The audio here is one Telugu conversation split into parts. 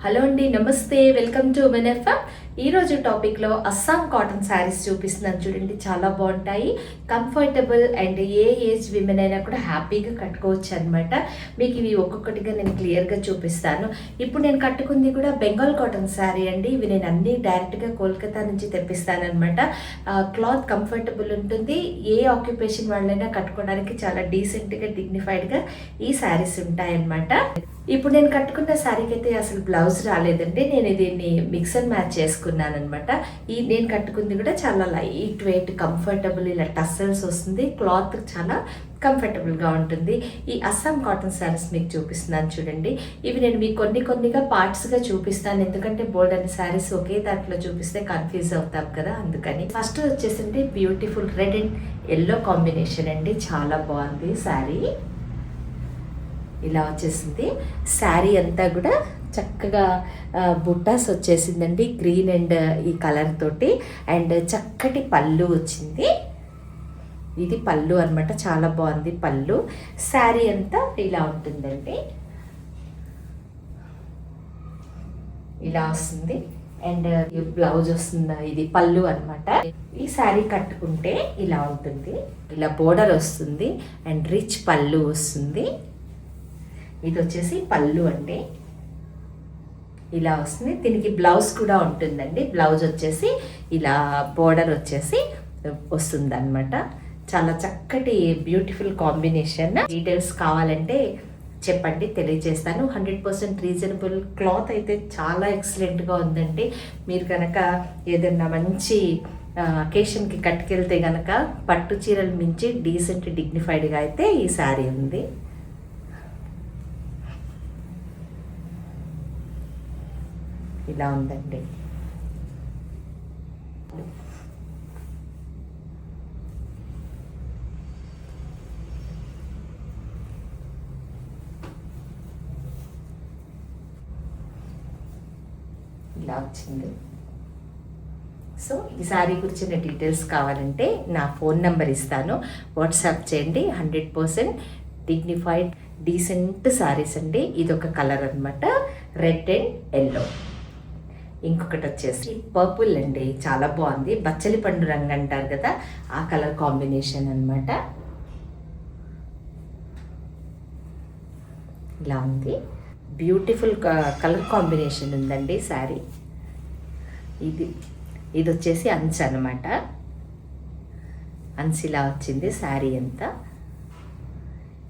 హలో అండి, నమస్తే, వెల్కమ్ టు ఉమెన్ ఎఫ్ఎం. ఈరోజు టాపిక్లో అస్సాం కాటన్ శారీస్ చూపిస్తున్నాను చూడండి. చాలా బాగుంటాయి, comfortable and A age women అయినా కూడా హ్యాపీగా కట్టుకోవచ్చు అనమాట. మీకు ఇవి ఒక్కొక్కటిగా నేను క్లియర్గా చూపిస్తాను. ఇప్పుడు నేను కట్టుకుంది కూడా బెంగాల్ కాటన్ శారీ అండి. ఇవి నేను అన్నీ డైరెక్ట్గా కోల్కతా నుంచి తెప్పిస్తాను అనమాట. క్లాత్ కంఫర్టబుల్ ఉంటుంది, ఏ ఆక్యుపేషన్ వాళ్ళైనా కట్టుకోవడానికి చాలా డీసెంట్గా డిగ్నిఫైడ్గా ఈ శారీస్ ఉంటాయన్నమాట. ఇప్పుడు నేను కట్టుకున్న శారీకి అయితే అసలు బ్లౌజ్ రాలేదండి. నేను దీన్ని మిక్స్ అండ్ మ్యాచ్ చేసుకున్నాను అనమాట. నేను కట్టుకుంది కూడా చాలా లైట్ వెయిట్ కంఫర్టబుల్, ఇలా టస్సల్స్ వస్తుంది, క్లాత్ చాలా కంఫర్టబుల్గా ఉంటుంది. ఈ అస్సాం కాటన్ శారీస్ మీకు చూపిస్తున్నాను చూడండి. ఇవి నేను మీకు కొన్నిగా పార్ట్స్గా చూపిస్తాను, ఎందుకంటే బోల్డ్ అనే శారీస్ ఒకే దాంట్లో చూపిస్తే కన్ఫ్యూజ్ అవుతాం కదా, అందుకని. ఫస్ట్ వచ్చేసింది beautiful red and yellow combination అండి. చాలా బాగుంది శారీ. ఇలా వచ్చేసింది శారీ అంతా కూడా చక్కగా బుట్టాస్ వచ్చేసిందండి, గ్రీన్ అండ్ ఈ కలర్ తోటి. అండ్ చక్కటి పళ్ళు వచ్చింది. ఇది పళ్ళు అనమాట, చాలా బాగుంది పళ్ళు. శారీ అంతా ఇలా ఉంటుందండి, ఇలా వస్తుంది. అండ్ బ్లౌజ్ వస్తుంది, ఇది పళ్ళు అనమాట. ఈ శారీ కట్టుకుంటే ఇలా ఉంటుంది, ఇలా బోర్డర్ వస్తుంది అండ్ రిచ్ పళ్ళు వస్తుంది. ఇది వచ్చేసి పళ్ళు అంటే ఇలా వస్తుంది. దీనికి బ్లౌజ్ కూడా ఉంటుందండి. బ్లౌజ్ వచ్చేసి ఇలా బోర్డర్ వచ్చేసి వస్తుంది అనమాట. చాలా చక్కటి బ్యూటిఫుల్ కాంబినేషన్. డీటెయిల్స్ కావాలంటే చెప్పండి, తెలియజేస్తాను. 100% రీజనబుల్. క్లాత్ అయితే చాలా ఎక్సలెంట్గా ఉందండి. మీరు కనుక ఏదైనా మంచి అకేషన్కి కట్టుకెళ్తే కనుక పట్టు చీరలు మించి డీసెంట్ డిగ్నిఫైడ్గా అయితే ఈ శారీ ఉంది. ఇలా ఉందండి. ఇలా వచ్చింది. సో ఈ శారీ గురించిన డీటెయిల్స్ కావాలంటే నా ఫోన్ నెంబర్ ఇస్తాను, వాట్సాప్ చేయండి. 100% డిగ్నిఫైడ్ డీసెంట్ శారీస్ అండి. ఇదొక కలర్ అనమాట, రెడ్ అండ్ ఎల్లో. ఇంకొకటి వచ్చేసి పర్పుల్ అండి, చాలా బాగుంది. బచ్చలి పండు రంగు అంటారు కదా, ఆ కలర్ కాంబినేషన్ అనమాట. ఇలా ఉంది, బ్యూటిఫుల్ కలర్ కాంబినేషన్ ఉందండి శారీ. ఇది వచ్చేసి అంచు అనమాట. అంచు ఇలా వచ్చింది శారీ అంతా.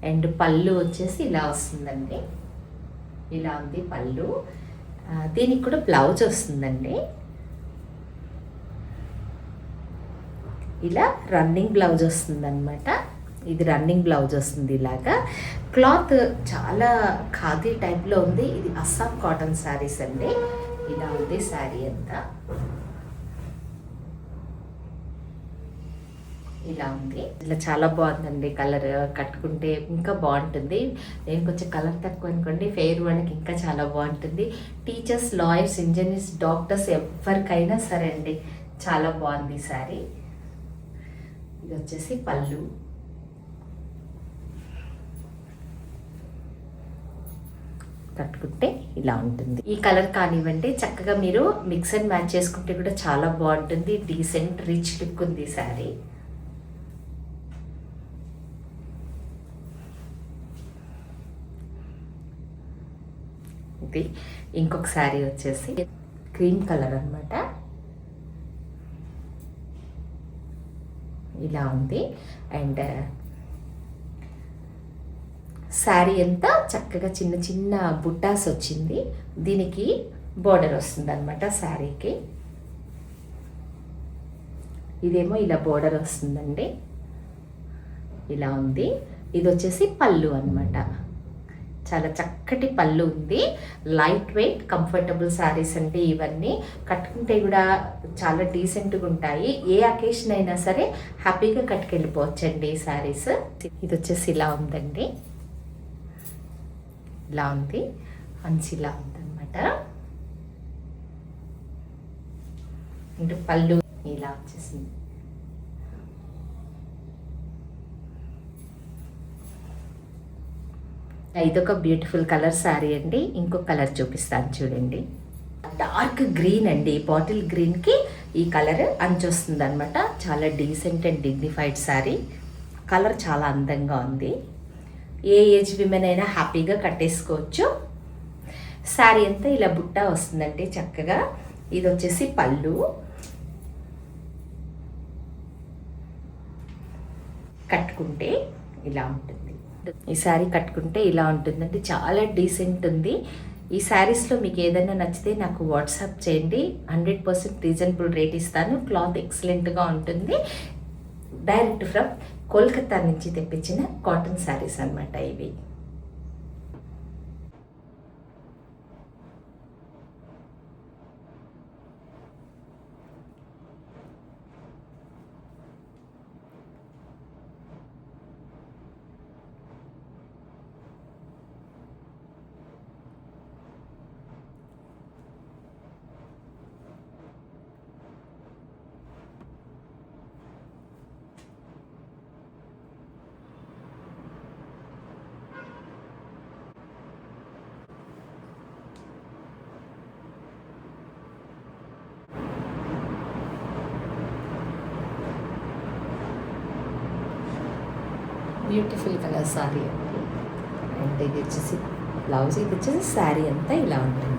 అండ్ పళ్ళు వచ్చేసి ఇలా వస్తుందండి, ఇలా ఉంది పళ్ళు. దీనికి కూడా బ్లౌజ్ వస్తుందండి, ఇలా రన్నింగ్ బ్లౌజ్ వస్తుంది అనమాట. ఇది రన్నింగ్ బ్లౌజ్ వస్తుంది ఇలాగా. క్లాత్ చాలా ఖాదీ టైప్లో ఉంది. ఇది అస్సాం కాటన్ శారీస్ అండి. ఇలా ఉంది శారీ అంతా, ఇలా ఉంది. ఇలా చాలా బాగుందండి. కలర్ కట్టుకుంటే ఇంకా బాగుంటుంది. నేను కొంచెం కలర్ తక్కువ అనుకోండి, ఫెయిర్ వాళ్ళకి ఇంకా చాలా బాగుంటుంది. టీచర్స్, లాయర్స్, ఇంజనీర్స్, డాక్టర్స్ ఎవరికైనా సరే అండి, చాలా బాగుంది శారీ. ఇది వచ్చేసి పళ్ళు. కట్టుకుంటే ఇలా ఉంటుంది. ఈ కలర్ కానివ్వండి, చక్కగా మీరు మిక్స్ అండ్ మ్యాచ్ చేసుకుంటే కూడా చాలా బాగుంటుంది. డీసెంట్ రిచ్ లుక్ ఉంది శారీ. ఇది ఇంకొక శారీ వచ్చేసి క్రీమ్ కలర్ అనమాట. ఇలా ఉంది. అండ్ శారీ అంతా చక్కగా చిన్న చిన్న బుట్టాస్ వచ్చింది. దీనికి బోర్డర్ వస్తుంది అనమాట శారీకి. ఇదేమో ఇలా బోర్డర్ వస్తుందండి, ఇలా ఉంది. ఇది వచ్చేసి పళ్ళు అనమాట. చాలా చక్కటి పళ్ళు ఉంది. లైట్ వెయిట్ కంఫర్టబుల్ శారీస్ అంటే ఇవన్నీ కట్టుకుంటే కూడా చాలా డీసెంట్గా ఉంటాయి. ఏ అకేషన్ అయినా సరే హ్యాపీగా కట్టుకెళ్ళిపోవచ్చండి ఈ శారీస్. ఇది వచ్చేసి ఇలా ఉందండి, ఇలా ఉంది. అంచు ఇలా ఉందన్నమాట. అంటే పళ్ళు ఇలా వచ్చేసింది. ఇదొక బ్యూటిఫుల్ కలర్ శారీ అండి. ఇంకో కలర్ చూపిస్తాను చూడండి. డార్క్ గ్రీన్ అండి, బాటిల్ గ్రీన్కి ఈ కలర్ అంచొస్తుంది అనమాట. చాలా decent and dignified sari. Colour చాలా అందంగా ఉంది. ఏ ఏజ్ విమెన్ అయినా హ్యాపీగా కట్టేసుకోవచ్చు. శారీ అంతా ఇలా బుట్ట వస్తుందండి చక్కగా. ఇది వచ్చేసి పళ్ళు. కట్టుకుంటే ఇలా ఉంటుంది. ఈ శారీ కట్టుకుంటే ఇలా ఉంటుందండి. చాలా డీసెంట్ ఉంది. ఈ శారీస్లో మీకు ఏదైనా నచ్చితే నాకు వాట్సాప్ చేయండి. 100% రీజనబుల్ రేట్ ఇస్తాను. క్లాత్ ఎక్సలెంట్గా ఉంటుంది. డైరెక్ట్ ఫ్రమ్ కోల్కతా నుంచి తెప్పించిన కాటన్ శారీస్ అనమాట ఇవి. బ్యూటిఫుల్ కలర్ శారీ అండి. అండ్ ఇది వచ్చేసి బ్లౌజ్, ఇది వచ్చేసి శారీ అంతా ఇలా ఉంటుంది.